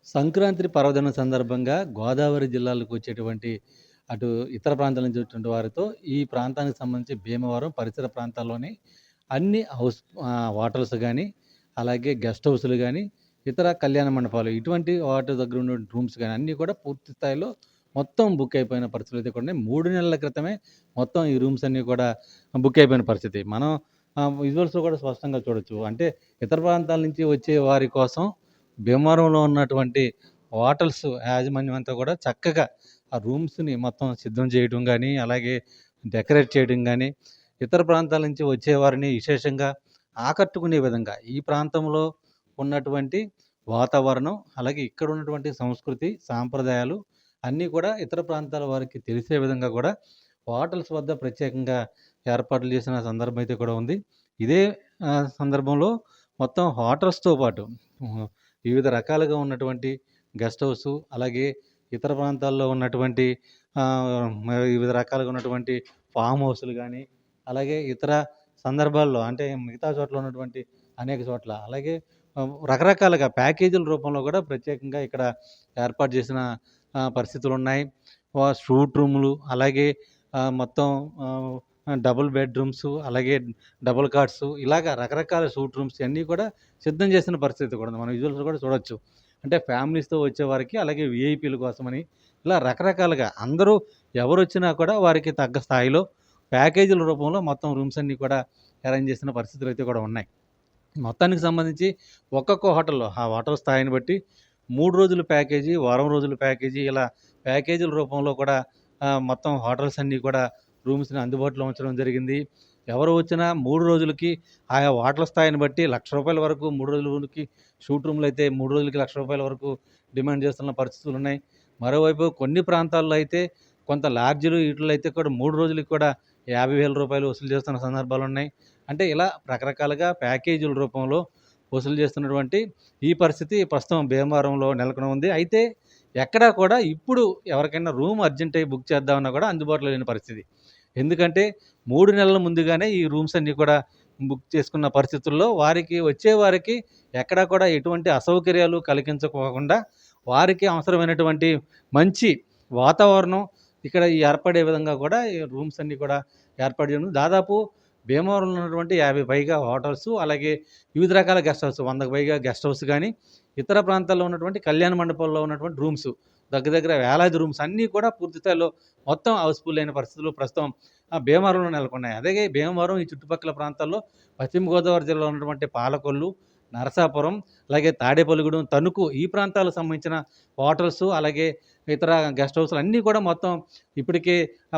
సంక్రాంతి పర్వదినం సందర్భంగా గోదావరి జిల్లాలకు వచ్చేటువంటి అటు ఇతర ప్రాంతాల నుంచి వచ్చేటువంటి వారితో ఈ ప్రాంతానికి సంబంధించి భీమవరం పరిసర ప్రాంతాల్లోని అన్ని హోటల్స్ గానీ, అలాగే గెస్ట్ హౌస్‌లు గానీ, ఇతర కళ్యాణ మండపాలు ఇటువంటి వాటి దగ్గర ఉన్నటువంటి రూమ్స్ గానీ అన్నీ కూడా పూర్తి స్థాయిలో మొత్తం బుక్ అయిపోయిన పరిస్థితులైతే కూడా ఉన్నాయి. 3 నెలల క్రితమే మొత్తం ఈ రూమ్స్ అన్నీ కూడా బుక్ అయిపోయిన పరిస్థితి. మనం విజువల్స్‌లో కూడా స్పష్టంగా చూడొచ్చు. అంటే ఇతర ప్రాంతాల నుంచి వచ్చే వారి కోసం భీమవరంలో ఉన్నటువంటి హోటల్స్ యాజమాన్యం అంతా కూడా చక్కగా ఆ రూమ్స్‌ని మొత్తం సిద్ధం చేయడం గానీ, అలాగే డెకరేట్ చేయడం గానీ, ఇతర ప్రాంతాల నుంచి వచ్చేవారిని విశేషంగా ఆకట్టుకునే విధంగా ఈ ప్రాంతంలో ఉన్నటువంటి వాతావరణం, అలాగే ఇక్కడ ఉన్నటువంటి సంస్కృతి, సాంప్రదాయాలు అన్నీ కూడా ఇతర ప్రాంతాల వారికి తెలిసే విధంగా కూడా హోటల్స్ వద్ద ప్రత్యేకంగా ఏర్పాట్లు చేసిన సందర్భం అయితే కూడా ఉంది. ఇదే సందర్భంలో మొత్తం హోటల్స్‌తో పాటు హ్మ్. వివిధ రకాలుగా ఉన్నటువంటి గెస్ట్ హౌసు, అలాగే ఇతర ప్రాంతాల్లో ఉన్నటువంటి వివిధ రకాలుగా ఉన్నటువంటి ఫామ్ హౌస్‌లు గానీ, అలాగే ఇతర సందర్భాల్లో అంటే మిగతా చోట్ల ఉన్నటువంటి అనేక చోట్ల అలాగే రకరకాలుగా ప్యాకేజీల రూపంలో గూడా ప్రత్యేకంగా ఇక్కడ ఏర్పాటు చేసిన పరిస్థితులున్నాయి. సూట్ రూములు అలాగే మొత్తం ఆహ్, డబుల్ బెడ్‌రూమ్సు, అలాగే డబుల్ కాట్సు ఇలాగ రకరకాల సూట్ రూమ్స్ ఇయన్నీ కూడా సిద్ధం చేసిన పరిస్థితి కూడా ఉంది. మనం విజువల్స్ కూడా చూడొచ్చు. అంటే ఫ్యామిలీస్‌తో వచ్చేవారికి, అలాగే వీఐపీల కోసమని ఇలా రకరకాలుగా అందరూ ఎవరొచ్చినా కూడా వారికి తగ్గ స్థాయిలో ప్యాకేజీల రూపంలో మొత్తం రూమ్స్ అన్నీ కూడా అరేంజ్ చేసిన పరిస్థితులైతే కూడా ఉన్నాయి. మొత్తానికి సంబంధించి ఒక్కొక్క హోటల్‌లో ఆ హోటల్ స్థాయిని బట్టి 3 రోజుల ప్యాకేజీ, వారం రోజుల ప్యాకేజీ ఇలా ప్యాకేజీల రూపంలో కూడా మొత్తం హోటల్స్ అన్నీ కూడా రూమ్స్‌ని అందుబాటులో ఉంచడం జరిగింది. ఎవరు వచ్చినా 3 రోజులకి ఆయా హోటల్ స్థాయిని బట్టి రూ. 1,00,000 వరకు 3 రోజులకి షూట్ రూమ్‌లయితే 3 రోజులకి రూ. 1,00,000 వరకు డిమాండ్ చేస్తున్న పరిస్థితులున్నాయి. మరోవైపు కొన్ని ప్రాంతాల్లో అయితే కొంత లాడ్జ్‌లు ఈటిల్లో అయితే కూడా 3 రోజులకి కూడా రూ. 50,000 వసూలు చేస్తున్న సందర్భాలున్నాయి. అంటే ఇలా రకరకాలుగా ప్యాకేజీల రూపంలో వసూలు చేస్తున్నటువంటి ఈ పరిస్థితి ప్రస్తుతం భీమవరంలో నెలకొని ఉంది. అయితే ఎక్కడా కూడా ఇప్పుడు ఎవరికైనా రూమ్ అర్జెంట్ అయ్యి బుక్ చేద్దామన్నా కూడా అందుబాటులో లేని పరిస్థితి. ఎందుకంటే 3 నెలల ముందుగానే ఈ రూమ్స్ అన్నీ కూడా బుక్ చేసుకున్న పరిస్థితుల్లో వచ్చేవారికి ఎక్కడా కూడా ఎటువంటి అసౌకర్యాలు కలిగించకోకుండా వారికి అవసరమైనటువంటి మంచి వాతావరణం ఇక్కడ ఏర్పడే విధంగా కూడా ఈ రూమ్స్ అన్నీ కూడా ఏర్పాటు చేయడం. దాదాపు భీమవరంలో ఉన్నటువంటి 50 పైగా హోటల్సు, అలాగే వివిధ రకాల గెస్ట్ హౌస్ 100కు పైగా గెస్ట్ హౌస్ గానీ, ఇతర ప్రాంతాల్లో ఉన్నటువంటి కళ్యాణ మండపాల్లో ఉన్నటువంటి రూమ్స్ దగ్గర దగ్గర వేలాది రూమ్స్ అన్నీ కూడా పూర్తి స్థాయిలో మొత్తం హౌస్‌ఫుల్ అయిన పరిస్థితులు ప్రస్తుతం భీమవరంలో నెలకొన్నాయి. అలాగే భీమవరం ఈ చుట్టుపక్కల ప్రాంతాల్లో పశ్చిమ గోదావరి జిల్లాలో ఉన్నటువంటి పాలకొల్లు, నరసాపురం, అలాగే తాడేపల్లిగూడెం, తణుకు ఈ ప్రాంతాలకు సంబంధించిన హోటల్స్, అలాగే ఇతర గెస్ట్ హౌస్‌లు అన్నీ కూడా మొత్తం ఇప్పటికే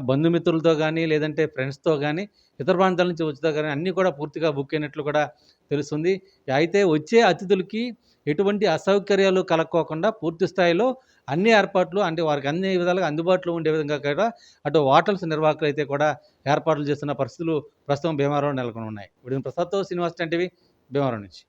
బంధుమిత్రులతో గానీ, లేదంటే ఫ్రెండ్స్‌తో గానీ, ఇతర ప్రాంతాల నుంచి వచ్చుతో గానీ అన్నీ కూడా పూర్తిగా బుక్ అయినట్లు కూడా తెలుస్తుంది. అయితే వచ్చే అతిథులకి ఎటువంటి అసౌకర్యాలు కలక్కోకుండా పూర్తి స్థాయిలో అన్ని ఏర్పాట్లు అంటే వారికి అన్ని విధాలుగా అందుబాటులో ఉండే విధంగా కూడా అటు హోటల్స్ నిర్వాహకులైతే కూడా ఏర్పాట్లు చేస్తున్న పరిస్థితులు ప్రస్తుతం భీమవరంలో నెలకొని ఉన్నాయి. వీడియో ప్రసాద్‌తో శ్రీనివాస్ 10 టీవీ భీమవరం నుంచి.